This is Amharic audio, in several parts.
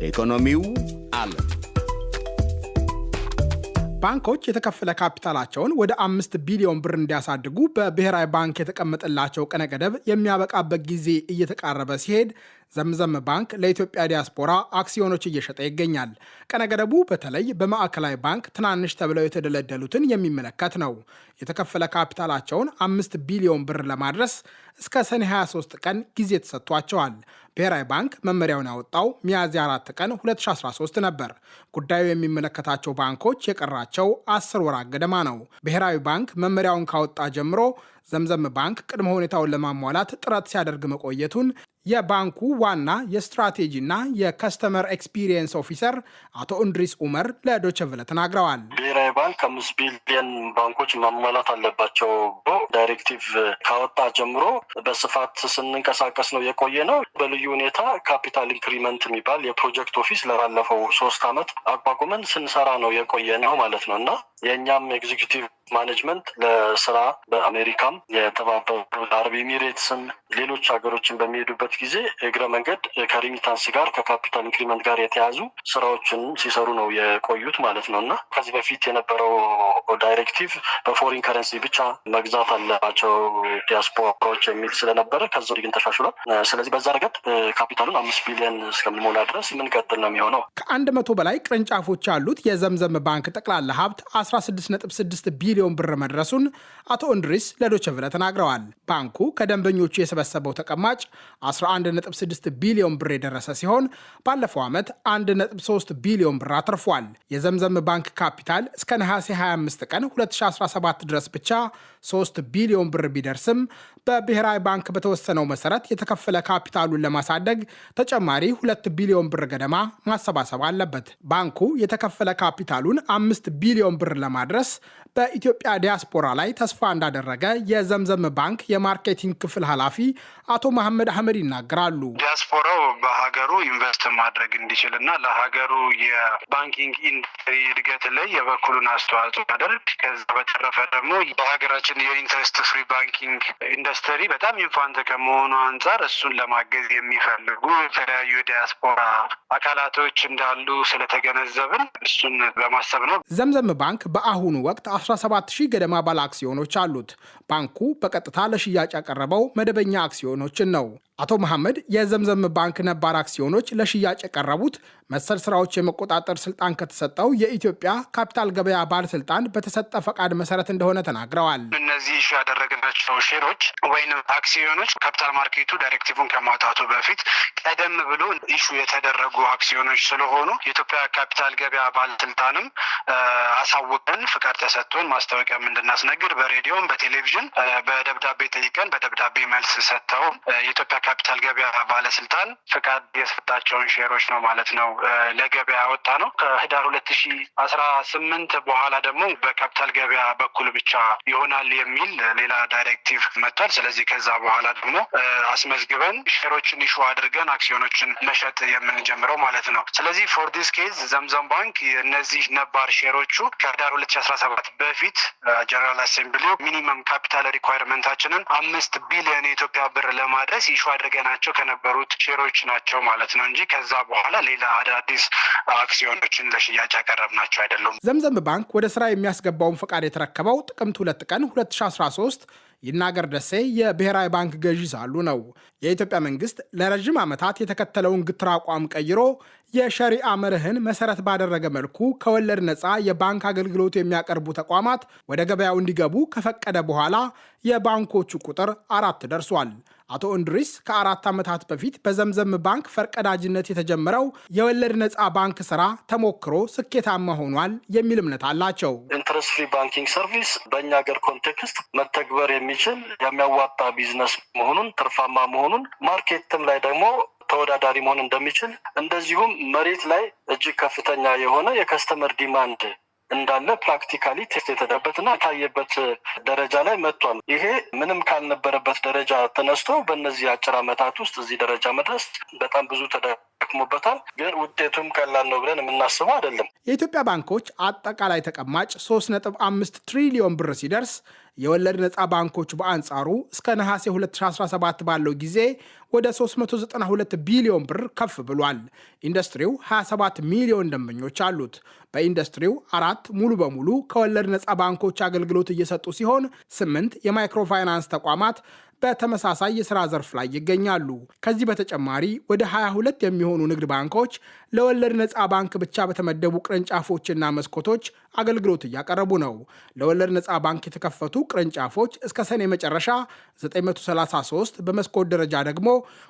ኢኮኖሚው አለ። ባንኮች የተከፈለ ካፒታላቸውን ወደ 5 ቢሊዮን ብር እንዲያሳድጉ በብሔራዊ ባንክ የተቀመጠላቸው ቀነ ገደብ የሚያበቃበት ጊዜ እየተቃረበ ሲሄድ ዘምዘም ባንክ ለኢትዮጵያ ዲያስፖራ አክሲዮኖች እየሸጠ ይገኛል። ቀነ ገደቡ በተለይ በማዕከላዊ ባንክ ትናንሽ ተብለው የተደለደሉትን የሚመለከት ነው። የተከፈለ ካፒታላቸውን 5 ቢሊዮን ብር ለማድረስ እስከ ሰኔ 23 ቀን ጊዜ ተሰጥቷቸዋል። ብሔራዊ ባንክ መመሪያውን ያወጣው ሚያዝያ 4 ቀን 2013 ነበር። ጉዳዩ የሚመለከታቸው ባንኮች የቀራቸው 10 ወራት ገደማ ነው። ብሔራዊ ባንክ መመሪያውን ካወጣ ጀምሮ ዘምዘም ባንክ ቅድመ ሁኔታውን ለማሟላት ጥረት ሲያደርግ መቆየቱን የባንኩ ዋና የስትራቴጂና የከስተመር ኤክስፒሪየንስ ኦፊሰር አቶ እንድሪስ ኡመር ለዶይቼ ቬለ ተናግረዋል። ብሔራዊ ባንክ 5 ቢሊዮን ባንኮች ማሟላት አለባቸው ዳይሬክቲቭ ካወጣ ጀምሮ በስፋት ስንንቀሳቀስ ነው የቆየ ነው። በልዩ ሁኔታ ካፒታል ኢንክሪመንት የሚባል የፕሮጀክት ኦፊስ ለባለፈው 3 ዓመት አቋቁመን ስንሰራ ነው የቆየ ነው ማለት ነው እና የእኛም ኤግዚኪዩቲቭ ማኔጅመንት ለስራ በአሜሪካም የተባበሩት አረብ ኤሚሬትስም ሌሎች ሀገሮችን በሚሄዱበት ጊዜ እግረ መንገድ ከሪሚታንስ ጋር ከካፒታል ኢንክሪመንት ጋር የተያዙ ስራዎችን ሲሰሩ ነው የቆዩት ማለት ነው እና ከዚህ በፊት የነበረው ዳይሬክቲቭ በፎሪን ከረንሲ ብቻ መግዛት አለባቸው ዲያስፖራዎች የሚል ስለነበረ ከዛ ግን ተሻሽሏል። ስለዚህ በዛ ረገድ ካፒታሉን 5 ቢሊዮን እስከሚሞላ ድረስ የምንቀጥል ነው የሚሆነው። ከ100 በላይ ቅርንጫፎች ያሉት የዘምዘም ባንክ ጠቅላላ ሀብት 16.6 ቢሊዮን ብር መድረሱን አቶ እንድሪስ ለዶይቼ ቬለ ተናግረዋል። ባንኩ ከደንበኞቹ የሰበሰበው ተቀማጭ 11.6 ቢሊዮን ብር የደረሰ ሲሆን ባለፈው ዓመት 1.3 ቢሊዮን ብር አትርፏል። የዘምዘም ባንክ ካፒታል እስከ ነሐሴ 25 ቀን 2017 ድረስ ብቻ 3 ቢሊዮን ብር ቢደርስም በብሔራዊ ባንክ በተወሰነው መሰረት የተከፈለ ካፒታሉን ለማሳደግ ተጨማሪ 2 ቢሊዮን ብር ገደማ ማሰባሰብ አለበት። ባንኩ የተከፈለ ካፒታሉን 5 ቢሊዮን ብር ለማድረስ በኢትዮጵያ ዲያስፖራ ላይ ተስፋ እንዳደረገ የዘምዘም ባንክ የማርኬቲንግ ክፍል ኃላፊ አቶ መሐመድ አህመድ ይናገራሉ። ዲያስፖራው በሀገሩ ኢንቨስት ማድረግ እንዲችልና ለሀገሩ የባንኪንግ ኢንዱስትሪ እድገት ላይ የበኩሉን አስተዋጽኦ ያደርግ። ከዛ በተረፈ ደግሞ በሀገራችን የኢንተረስት ፍሪ ባንኪንግ ኢንዱስትሪ በጣም ኢንፋንት ከመሆኑ አንጻር እሱን ለማገዝ የሚፈልጉ የተለያዩ የዲያስፖራ አካላቶች እንዳሉ ስለተገነዘብን እሱን በማሰብ ነው። ዘምዘም ባንክ በአሁኑ ወቅት 17,000 ገደማ ባለ አክሲዮኖች አሉት። ባንኩ በቀጥታ ለሽያጭ ያቀረበው መደበኛ አክሲዮኖችን ነው። አቶ መሐመድ የዘምዘም ባንክ ነባር አክሲዮኖች ለሽያጭ የቀረቡት መሰል ስራዎች የመቆጣጠር ስልጣን ከተሰጠው የኢትዮጵያ ካፒታል ገበያ ባለስልጣን በተሰጠ ፈቃድ መሰረት እንደሆነ ተናግረዋል። እነዚህ ኢሹ ያደረግናቸው ሼሮች ወይም አክሲዮኖች ካፒታል ማርኬቱ ዳይሬክቲቭን ከማውጣቱ በፊት ቀደም ብሎ ኢሹ የተደረጉ አክሲዮኖች ስለሆኑ የኢትዮጵያ ካፒታል ገበያ ባለስልጣንም አሳውቀን ፍቃድ ተሰጥቶን ማስታወቂያም እንድናስነግር በሬዲዮም በቴሌቪዥን በደብዳቤ ጠይቀን በደብዳቤ መልስ ሰጥተው የኢትዮጵያ ካፒታል ገበያ ባለስልጣን ፍቃድ የሰጣቸውን ሼሮች ነው ማለት ነው ለገበያ ያወጣ ነው። ከህዳር 2018 በኋላ ደግሞ በካፒታል ገበያ በኩል ብቻ ይሆናል የሚል ሌላ ዳይሬክቲቭ መጥቷል። ስለዚህ ከዛ በኋላ ደግሞ አስመዝግበን ሼሮችን ኢሹ አድርገን አክሲዮኖችን መሸጥ የምንጀምረው ማለት ነው። ስለዚህ ፎር ዲስ ኬዝ ዘምዘም ባንክ እነዚህ ነባር ሼሮቹ ከህዳር 2017 በፊት ጀነራል አሴምብሊ ሚኒመም ካፒታል ሪኳየርመንታችንን 5 ቢሊዮን የኢትዮጵያ ብር ለማድረስ ኢሹ አድርገናቸው ከነበሩት ሼሮች ናቸው ማለት ነው እንጂ ከዛ በኋላ ሌላ አዳዲስ አክሲዮኖችን ለሽያጭ ያቀረብናቸው አይደሉም። ዘምዘም ባንክ ወደ ስራ የሚያስገባውን ፈቃድ የተረከበው ጥቅምት 2 ቀን 2013 ይናገር ደሴ የብሔራዊ ባንክ ገዢ ሳሉ ነው። የኢትዮጵያ መንግስት ለረዥም ዓመታት የተከተለውን ግትር አቋም ቀይሮ የሸሪዓ መርህን መሰረት ባደረገ መልኩ ከወለድ ነፃ የባንክ አገልግሎት የሚያቀርቡ ተቋማት ወደ ገበያው እንዲገቡ ከፈቀደ በኋላ የባንኮቹ ቁጥር 4 ደርሷል። አቶ እንድሪስ ከ4 ዓመታት በፊት በዘምዘም ባንክ ፈርቀዳጅነት የተጀመረው የወለድ ነፃ ባንክ ስራ ተሞክሮ ስኬታማ ሆኗል የሚል እምነት አላቸው። ኢንተረስት ፍሪ ባንኪንግ ሰርቪስ በእኛ ሀገር ኮንቴክስት መተግበር የሚችል የሚያዋጣ ቢዝነስ መሆኑን፣ ትርፋማ መሆኑን፣ ማርኬትም ላይ ደግሞ ተወዳዳሪ መሆን እንደሚችል እንደዚሁም መሬት ላይ እጅግ ከፍተኛ የሆነ የከስተመር ዲማንድ እንዳለ ፕራክቲካሊ ቴስት የተደረገበትና የታየበት ደረጃ ላይ መጥቷል። ይሄ ምንም ካልነበረበት ደረጃ ተነስቶ በእነዚህ አጭር ዓመታት ውስጥ እዚህ ደረጃ መድረስ በጣም ብዙ ተደክሞበታል። ግን ውጤቱም ቀላል ነው ብለን የምናስበው አይደለም። የኢትዮጵያ ባንኮች አጠቃላይ ተቀማጭ 3.5 ትሪሊዮን ብር ሲደርስ የወለድ ነፃ ባንኮች በአንጻሩ እስከ ነሐሴ 2017 ባለው ጊዜ ወደ 392 ቢሊዮን ብር ከፍ ብሏል። ኢንዱስትሪው 27 ሚሊዮን ደንበኞች አሉት። በኢንዱስትሪው 4 ሙሉ በሙሉ ከወለድ ነፃ ባንኮች አገልግሎት እየሰጡ ሲሆን 8 የማይክሮፋይናንስ ተቋማት በተመሳሳይ የሥራ ዘርፍ ላይ ይገኛሉ። ከዚህ በተጨማሪ ወደ 22 የሚሆኑ ንግድ ባንኮች ለወለድ ነፃ ባንክ ብቻ በተመደቡ ቅርንጫፎችና መስኮቶች አገልግሎት እያቀረቡ ነው። ለወለድ ነፃ ባንክ የተከፈቱ ቅርንጫፎች እስከ ሰኔ መጨረሻ 933፣ በመስኮት ደረጃ ደግሞ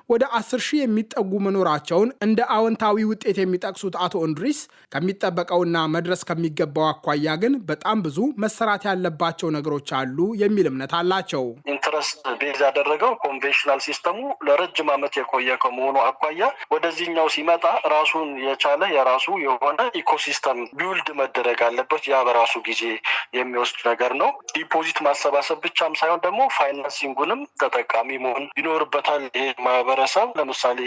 ወደ 10,000 የሚጠጉ መኖራቸውን እንደ አዎንታዊ ውጤት የሚጠቅሱት አቶ እንድሪስ ከሚጠበቀውና መድረስ ከሚገባው አኳያ ግን በጣም ብዙ መሰራት ያለባቸው ነገሮች አሉ የሚል እምነት አላቸው። ኢንትረስት ቤዝ ያደረገው ኮንቬንሽናል ሲስተሙ ለረጅም ዓመት የቆየ ከመሆኑ አኳያ ወደዚህኛው ሲመጣ ራሱን የቻለ የራሱ የሆነ ኢኮሲስተም ቢውልድ መደረግ አለበት። ያ በራሱ ጊዜ የሚወስድ ነገር ነው። ዲፖዚት ማሰባሰብ ብቻም ሳይሆን ደግሞ ፋይናንሲንጉንም ተጠቃሚ መሆን ይኖርበታል። ይሄ ማህበረሰብ ለምሳሌ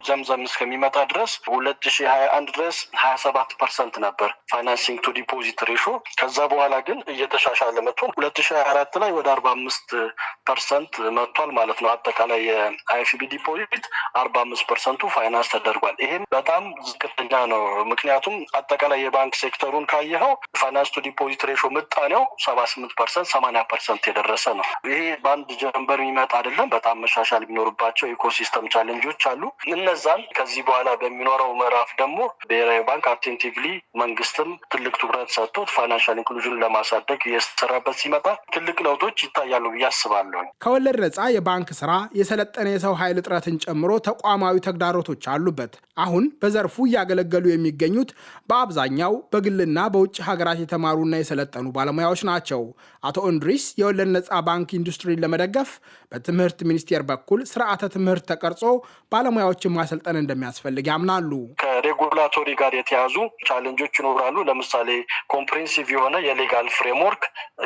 ዘምዘም እስከሚመጣ ድረስ 2021 ድረስ 27% ነበር ፋይናንሲንግ ቱ ዲፖዚት ሬሾ። ከዛ በኋላ ግን እየተሻሻለ መጥቶ 2024 ላይ ወደ 45% መጥቷል ማለት ነው። አጠቃላይ የአይኤፍቢ ዲፖዚት 45% ፋይናንስ ተደርጓል። ይሄም በጣም ዝቅተኛ ነው። ምክንያቱም አጠቃላይ የባንክ ሴክተሩን ካየኸው ፋይናንስ ቱ ዲፖዚት ሬሾ ምጣኔው 78% 80% የደረሰ ነው። ይሄ በአንድ ጀንበር የሚመጣ አይደለም። በጣም መሻሻል የሚኖርባቸው ኢኮሲስተም ቻሌንጆች አሉ። እነዛን ከዚህ በኋላ በሚኖረው ምዕራፍ ደግሞ ብሔራዊ ባንክ አቴንቲቭሊ መንግስትም ትልቅ ትኩረት ሰጥቶት ፋይናንሻል ኢንክሉዥን ለማሳደግ እየሰራበት ሲመጣ ትልቅ ለውጦች ይታያሉ ብዬ አስባለሁ። ከወለድ ነፃ የባንክ ስራ የሰለጠነ የሰው ኃይል እጥረትን ጨምሮ ተቋማዊ ተግዳሮቶች አሉበት። አሁን በዘርፉ እያገለገሉ የሚገኙት በአብዛኛው በግልና በውጭ ሀገራት የተማሩና የሰለጠኑ ባለሙያዎች ናቸው። አቶ እንድሪስ የወለድ ነፃ ባንክ ኢንዱስትሪን ለመደገፍ በትምህርት ሚኒስቴር በኩል ስርዓተ ትምህርት ተቀርጾ ባለሙያዎችን ማሰልጠን እንደሚያስፈልግ ያምናሉ። ከሬጉላቶሪ ጋር የተያዙ ቻሌንጆች ይኖራሉ። ለምሳሌ ኮምፕሬንሲቭ የሆነ የሌጋል ፍሬምወርክ፣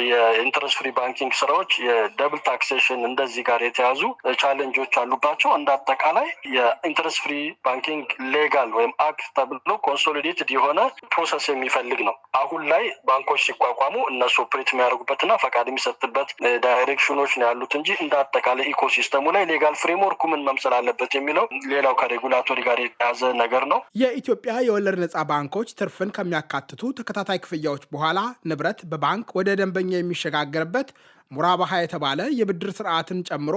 የኢንትረስት ፍሪ ባንኪንግ ስራዎች፣ የደብል ታክሴሽን እንደዚህ ጋር የተያዙ ቻሌንጆች አሉባቸው። እንደ አጠቃላይ የኢንትረስት ፍሪ ባንኪንግ ሌጋል ወይም አክት ተብሎ ኮንሶሊዴትድ የሆነ ፕሮሰስ የሚፈልግ ነው። አሁን ላይ ባንኮች ሲቋቋሙ እነሱ ኦፕሬት የሚያደርጉበትና ፈቃድ የሚሰጥበት ዳይሬክሽኖች ነው ያሉት እንጂ እንደ አጠቃላይ ኢኮሲስተሙ ላይ ሌጋል ፍሬምወርኩ ምን መምሰል አለበት የሚለው ሌላው ከሬጉላቶሪ ጋር የተያዘ ነገር ነው። የኢትዮጵያ የወለድ ነፃ ባንኮች ትርፍን ከሚያካትቱ ተከታታይ ክፍያዎች በኋላ ንብረት በባንክ ወደ ደንበኛ የሚሸጋገርበት ሙራባሃ የተባለ የብድር ስርዓትን ጨምሮ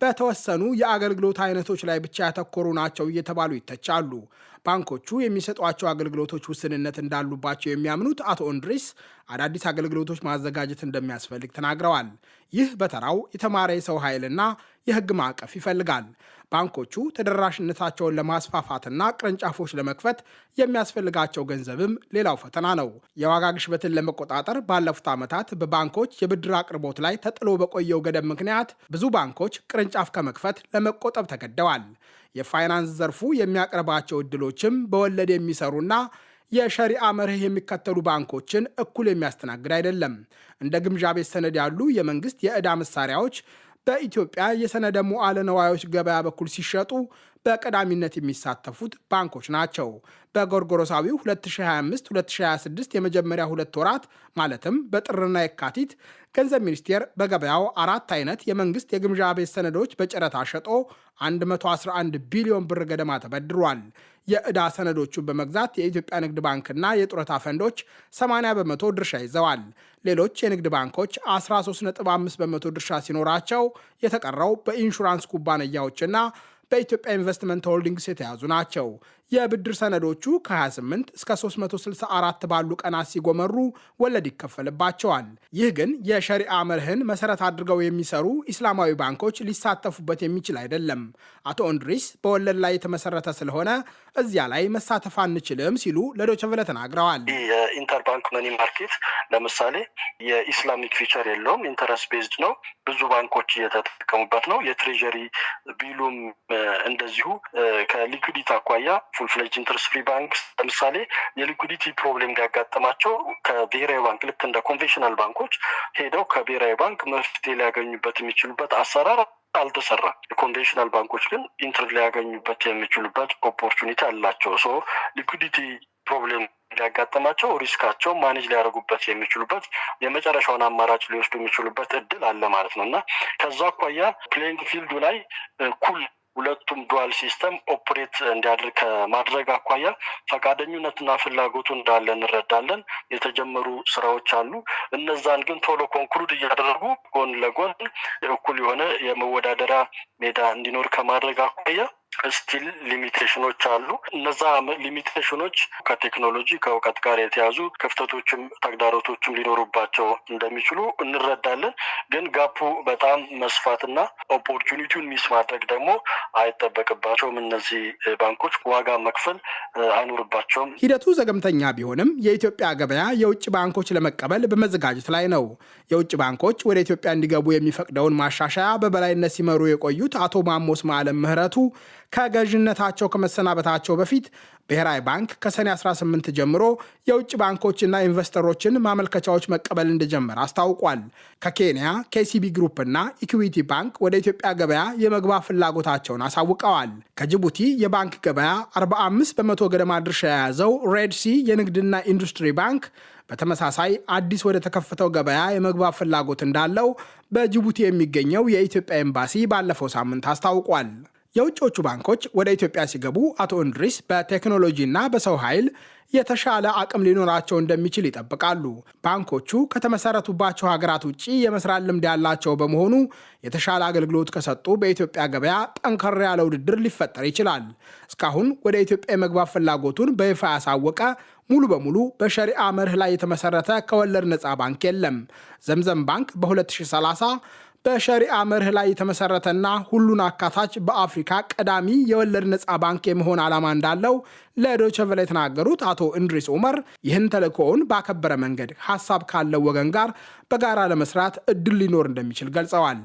በተወሰኑ የአገልግሎት አይነቶች ላይ ብቻ ያተኮሩ ናቸው እየተባሉ ይተቻሉ። ባንኮቹ የሚሰጧቸው አገልግሎቶች ውስንነት እንዳሉባቸው የሚያምኑት አቶ እንድሪስ አዳዲስ አገልግሎቶች ማዘጋጀት እንደሚያስፈልግ ተናግረዋል። ይህ በተራው የተማረ የሰው ኃይልና የሕግ ማዕቀፍ ይፈልጋል። ባንኮቹ ተደራሽነታቸውን ለማስፋፋትና ቅርንጫፎች ለመክፈት የሚያስፈልጋቸው ገንዘብም ሌላው ፈተና ነው። የዋጋ ግሽበትን ለመቆጣጠር ባለፉት ዓመታት በባንኮች የብድር አቅርቦት ላይ ተጥሎ በቆየው ገደብ ምክንያት ብዙ ባንኮች ቅርንጫፍ ከመክፈት ለመቆጠብ ተገደዋል። የፋይናንስ ዘርፉ የሚያቀርባቸው ዕድሎችም በወለድ የሚሰሩና የሸሪዓ መርህ የሚከተሉ ባንኮችን እኩል የሚያስተናግድ አይደለም። እንደ ግምጃ ቤት ሰነድ ያሉ የመንግስት የዕዳ መሳሪያዎች በኢትዮጵያ የሰነደ ሙዓለ ነዋዮች ገበያ በኩል ሲሸጡ በቀዳሚነት የሚሳተፉት ባንኮች ናቸው። በጎርጎሮሳዊው 2025-2026 የመጀመሪያ 2 ወራት ማለትም በጥርና የካቲት ገንዘብ ሚኒስቴር በገበያው 4 አይነት የመንግስት የግምጃ ቤት ሰነዶች በጨረታ ሸጦ 111 ቢሊዮን ብር ገደማ ተበድሯል። የዕዳ ሰነዶቹን በመግዛት የኢትዮጵያ ንግድ ባንክና የጡረታ ፈንዶች 80 በመቶ ድርሻ ይዘዋል። ሌሎች የንግድ ባንኮች 13.5 በመቶ ድርሻ ሲኖራቸው የተቀረው በኢንሹራንስ ኩባንያዎችና በኢትዮጵያ ኢንቨስትመንት ሆልዲንግስ የተያዙ ናቸው። የብድር ሰነዶቹ ከ28 እስከ 364 ባሉ ቀናት ሲጎመሩ ወለድ ይከፈልባቸዋል። ይህ ግን የሸሪዓ መርህን መሰረት አድርገው የሚሰሩ ኢስላማዊ ባንኮች ሊሳተፉበት የሚችል አይደለም። አቶ እንድሪስ በወለድ ላይ የተመሰረተ ስለሆነ እዚያ ላይ መሳተፍ አንችልም ሲሉ ለዶይቼ ቬለ ተናግረዋል። የኢንተርባንክ መኒ ማርኬት ለምሳሌ የኢስላሚክ ፊቸር የለውም፣ ኢንተረስት ቤዝድ ነው። ብዙ ባንኮች እየተጠቀሙበት ነው። የትሬጀሪ ቢሉም እንደዚሁ ከሊኩዲቲ አኳያ ፉል ፍሌጅ ኢንተረስት ፍሪ ባንክ ለምሳሌ የሊኩዲቲ ፕሮብሌም ሊያጋጥማቸው ከብሔራዊ ባንክ ልክ እንደ ኮንቬንሽናል ባንኮች ሄደው ከብሔራዊ ባንክ መፍትሄ ሊያገኙበት የሚችሉበት አሰራር አልተሰራም። የኮንቬንሽናል ባንኮች ግን ኢንተር ሊያገኙበት የሚችሉበት ኦፖርቹኒቲ አላቸው። ሊኩዲቲ ፕሮብሌም ሊያጋጥማቸው ሪስካቸው ማኔጅ ሊያደርጉበት የሚችሉበት የመጨረሻውን አማራጭ ሊወስዱ የሚችሉበት እድል አለ ማለት ነው እና ከዛ አኳያ ፕሌይንግ ፊልዱ ላይ እኩል ሁለቱም ዱዋል ሲስተም ኦፕሬት እንዲያደርግ ከማድረግ አኳያ ፈቃደኝነትና ፍላጎቱ እንዳለ እንረዳለን። የተጀመሩ ስራዎች አሉ። እነዛን ግን ቶሎ ኮንክሉድ እያደረጉ ጎን ለጎን እኩል የሆነ የመወዳደሪያ ሜዳ እንዲኖር ከማድረግ አኳያ ስቲል ሊሚቴሽኖች አሉ። እነዛ ሊሚቴሽኖች ከቴክኖሎጂ ከእውቀት ጋር የተያዙ ክፍተቶችም ተግዳሮቶችም ሊኖሩባቸው እንደሚችሉ እንረዳለን። ግን ጋፑ በጣም መስፋትና ኦፖርቹኒቲውን ሚስ ማድረግ ደግሞ አይጠበቅባቸውም። እነዚህ ባንኮች ዋጋ መክፈል አይኖርባቸውም። ሂደቱ ዘገምተኛ ቢሆንም የኢትዮጵያ ገበያ የውጭ ባንኮች ለመቀበል በመዘጋጀት ላይ ነው። የውጭ ባንኮች ወደ ኢትዮጵያ እንዲገቡ የሚፈቅደውን ማሻሻያ በበላይነት ሲመሩ የቆዩት አቶ ማሞስ ማለም ምህረቱ ከገዥነታቸው ከመሰናበታቸው በፊት ብሔራዊ ባንክ ከሰኔ 18 ጀምሮ የውጭ ባንኮችና ኢንቨስተሮችን ማመልከቻዎች መቀበል እንደጀመረ አስታውቋል። ከኬንያ KCB ግሩፕ እና ኢኩዊቲ ባንክ ወደ ኢትዮጵያ ገበያ የመግባት ፍላጎታቸውን አሳውቀዋል። ከጅቡቲ የባንክ ገበያ 45 በመቶ ገደማ ድርሻ የያዘው ሬድሲ የንግድና ኢንዱስትሪ ባንክ በተመሳሳይ አዲስ ወደ ተከፈተው ገበያ የመግባት ፍላጎት እንዳለው በጅቡቲ የሚገኘው የኢትዮጵያ ኤምባሲ ባለፈው ሳምንት አስታውቋል። የውጮቹ ባንኮች ወደ ኢትዮጵያ ሲገቡ አቶ እንድሪስ በቴክኖሎጂና በሰው ኃይል የተሻለ አቅም ሊኖራቸው እንደሚችል ይጠብቃሉ። ባንኮቹ ከተመሰረቱባቸው ሀገራት ውጭ የመስራት ልምድ ያላቸው በመሆኑ የተሻለ አገልግሎት ከሰጡ በኢትዮጵያ ገበያ ጠንከር ያለ ውድድር ሊፈጠር ይችላል። እስካሁን ወደ ኢትዮጵያ የመግባት ፍላጎቱን በይፋ ያሳወቀ ሙሉ በሙሉ በሸሪዓ መርህ ላይ የተመሰረተ ከወለድ ነፃ ባንክ የለም። ዘምዘም ባንክ በ2030 በሸሪዓ መርህ ላይ የተመሰረተና ሁሉን አካታች በአፍሪካ ቀዳሚ የወለድ ነፃ ባንክ የመሆን ዓላማ እንዳለው ለዶይቼ ቬለ የተናገሩት አቶ እንድሪስ ኡመር ይህን ተልእኮውን ባከበረ መንገድ ሀሳብ ካለው ወገን ጋር በጋራ ለመስራት እድል ሊኖር እንደሚችል ገልጸዋል።